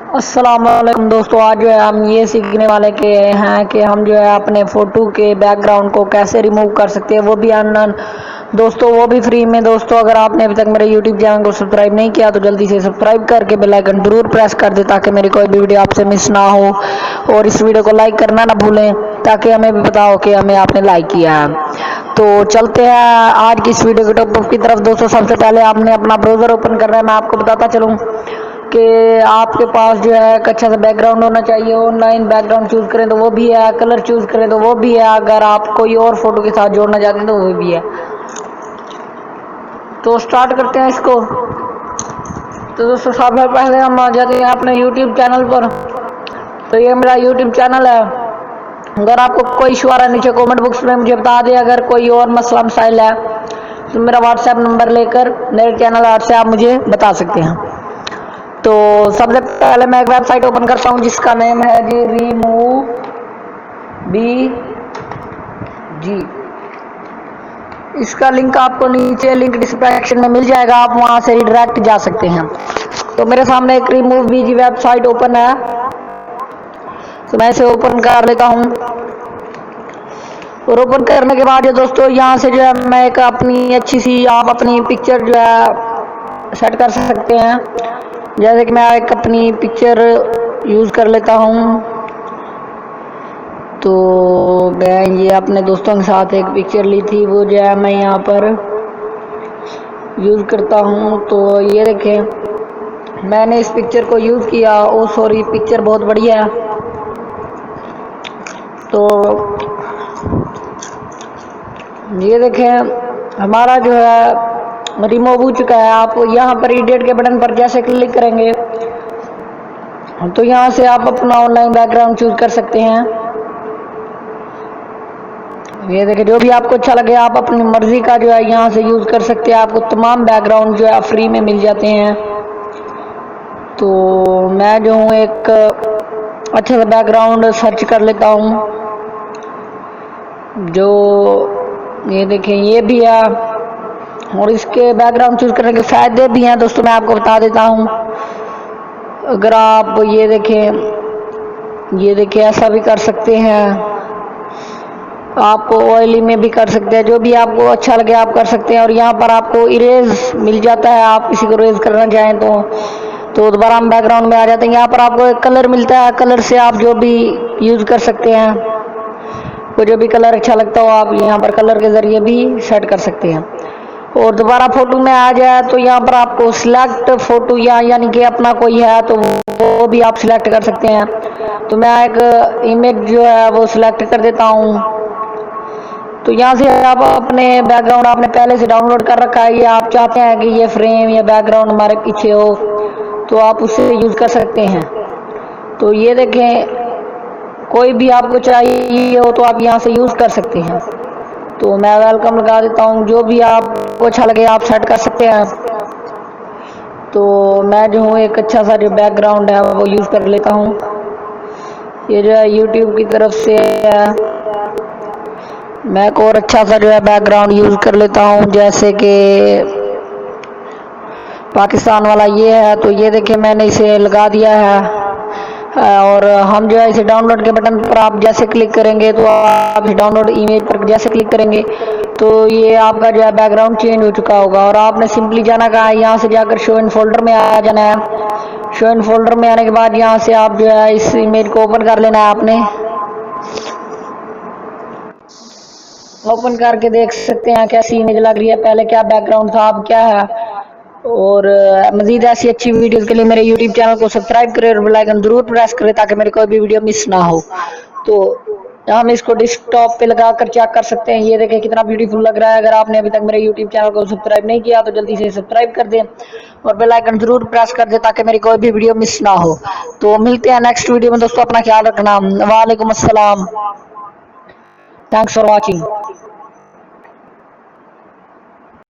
अस्सलाम वालेकुम दोस्तों। आज जो है हम ये सीखने वाले के हैं कि हम जो है अपने फ़ोटो के बैकग्राउंड को कैसे रिमूव कर सकते हैं, वो भी अननोन दोस्तों, वो भी फ्री में। दोस्तों अगर आपने अभी तक मेरे यूट्यूब चैनल को सब्सक्राइब नहीं किया तो जल्दी से सब्सक्राइब करके बेल आइकन जरूर प्रेस कर दे ताकि मेरी कोई भी वीडियो आपसे मिस ना हो। और इस वीडियो को लाइक करना ना भूलें ताकि हमें भी पता हो कि हमें आपने लाइक किया है। तो चलते हैं आज की इस वीडियो के टॉपिक की तरफ। दोस्तों सबसे पहले आपने अपना ब्राउज़र ओपन करना है। मैं आपको बताता चलूँ कि आपके पास जो है एक अच्छा सा बैकग्राउंड होना चाहिए। ऑनलाइन बैकग्राउंड चूज़ करें तो वो भी है, कलर चूज़ करें तो वो भी है, अगर आप कोई और फोटो के साथ जोड़ना चाहते हैं तो वो भी है। तो स्टार्ट करते हैं इसको। तो दोस्तों सबसे पहले हम आ जाते हैं अपने यूट्यूब चैनल पर। तो ये मेरा यूट्यूब चैनल है। अगर आपको कोई इशू आ रहा है नीचे कमेंट बॉक्स में मुझे बता दें। अगर कोई और मसला मसाइल है तो मेरा व्हाट्सएप नंबर लेकर मेरे चैनल आर्ट से आप मुझे बता सकते हैं। तो सबसे पहले मैं एक वेबसाइट ओपन करता हूँ जिसका नेम है जी रिमूव बी जी। इसका लिंक आपको नीचे लिंक डिस्क्रिप्शन में मिल जाएगा, आप वहां से डायरेक्ट जा सकते हैं। तो मेरे सामने एक रिमूव बी जी वेबसाइट ओपन है, तो मैं इसे ओपन कर लेता हूँ। और ओपन करने के बाद दोस्तों यहाँ से जो है मैं एक अपनी अच्छी सी आप अपनी पिक्चर जो है सेट कर सकते हैं। जैसे कि मैं एक अपनी पिक्चर यूज़ कर लेता हूँ। तो मैं ये अपने दोस्तों के साथ एक पिक्चर ली थी, वो जो है मैं यहाँ पर यूज़ करता हूँ। तो ये देखें मैंने इस पिक्चर को यूज़ किया। ओ सॉरी, पिक्चर बहुत बढ़िया है। तो ये देखें हमारा जो है रिमूव हो चुका है। आप यहाँ पर एडिट के बटन पर जैसे क्लिक करेंगे तो यहाँ से आप अपना ऑनलाइन बैकग्राउंड चूज कर सकते हैं। ये देखिए जो भी आपको अच्छा लगे आप अपनी मर्जी का जो है यहाँ से यूज कर सकते हैं। आपको तमाम बैकग्राउंड जो है फ्री में मिल जाते हैं। तो मैं जो हूँ एक अच्छा सा बैकग्राउंड सर्च कर लेता हूँ। जो ये देखें ये भी है, और इसके बैकग्राउंड चूज करने के फायदे भी हैं दोस्तों, मैं आपको बता देता हूँ। अगर आप ये देखें ऐसा भी कर सकते हैं, आपको ऑयली में भी कर सकते हैं, जो भी आपको अच्छा लगे आप कर सकते हैं। और यहाँ पर आपको इरेज मिल जाता है, आप किसी को इरेज करना चाहें तो दोबारा हम बैकग्राउंड में आ जाते हैं। यहाँ पर आपको एक कलर मिलता है, कलर से आप जो भी यूज कर सकते हैं, वो जो भी कलर अच्छा लगता हो आप यहाँ पर कलर के जरिए भी सेट कर सकते हैं। और दोबारा फोटो में आ जाए तो यहाँ पर आपको सिलेक्ट फोटो यानी कि अपना कोई है तो वो भी आप सिलेक्ट कर सकते हैं। तो मैं एक इमेज जो है वो सिलेक्ट कर देता हूँ। तो यहाँ से आप अपने बैकग्राउंड आपने पहले से डाउनलोड कर रखा है, या आप चाहते हैं कि ये फ्रेम या बैकग्राउंड हमारे पीछे हो तो आप उसे यूज कर सकते हैं। तो ये देखें कोई भी आपको चाहिए हो तो आप यहाँ से यूज कर सकते हैं। तो मैं वेलकम लगा देता हूँ, जो भी आपको अच्छा लगे आप सेट कर सकते हैं। तो मैं जो हूँ एक अच्छा सा जो बैकग्राउंड है वो यूज कर लेता हूँ। ये जो है यूट्यूब की तरफ से है, मैं एक और अच्छा सा जो है बैकग्राउंड यूज कर लेता हूँ, जैसे कि पाकिस्तान वाला ये है। तो ये देखिए मैंने इसे लगा दिया है। और हम जो है इसे डाउनलोड के बटन पर आप जैसे क्लिक करेंगे तो आप डाउनलोड इमेज पर जैसे क्लिक करेंगे तो ये आपका जो है बैकग्राउंड चेंज हो चुका होगा। और आपने सिंपली जाना कहा है, यहाँ से जाकर शो इन फोल्डर में आ जाना है। शो इन फोल्डर में आने के बाद यहाँ से आप जो है इस इमेज को ओपन कर लेना है। आपने ओपन करके देख सकते हैं कैसी इमेज लग रही है, पहले क्या बैकग्राउंड था अब क्या है। और मजीद ऐसी अच्छी वीडियोस के लिए मेरे यूट्यूब चैनल को सब्सक्राइब करें और बेल आइकन जरूर प्रेस करें ताकि मेरी कोई भी वीडियो मिस ना हो। तो हम इसको डेस्कटॉप पे लगा कर चेक कर सकते हैं। ये देखें कितना ब्यूटीफुल लग रहा है। अगर आपने अभी तक मेरे यूट्यूब चैनल को सब्सक्राइब नहीं किया तो जल्दी से सब्सक्राइब कर दें और बेल आइकन जरूर प्रेस कर दें ताकि मेरी कोई भी वीडियो मिस ना हो। तो मिलते हैं नेक्स्ट वीडियो में दोस्तों, अपना ख्याल रखना। वालेकुम अस्सलाम, थैंक्स फॉर वॉचिंग।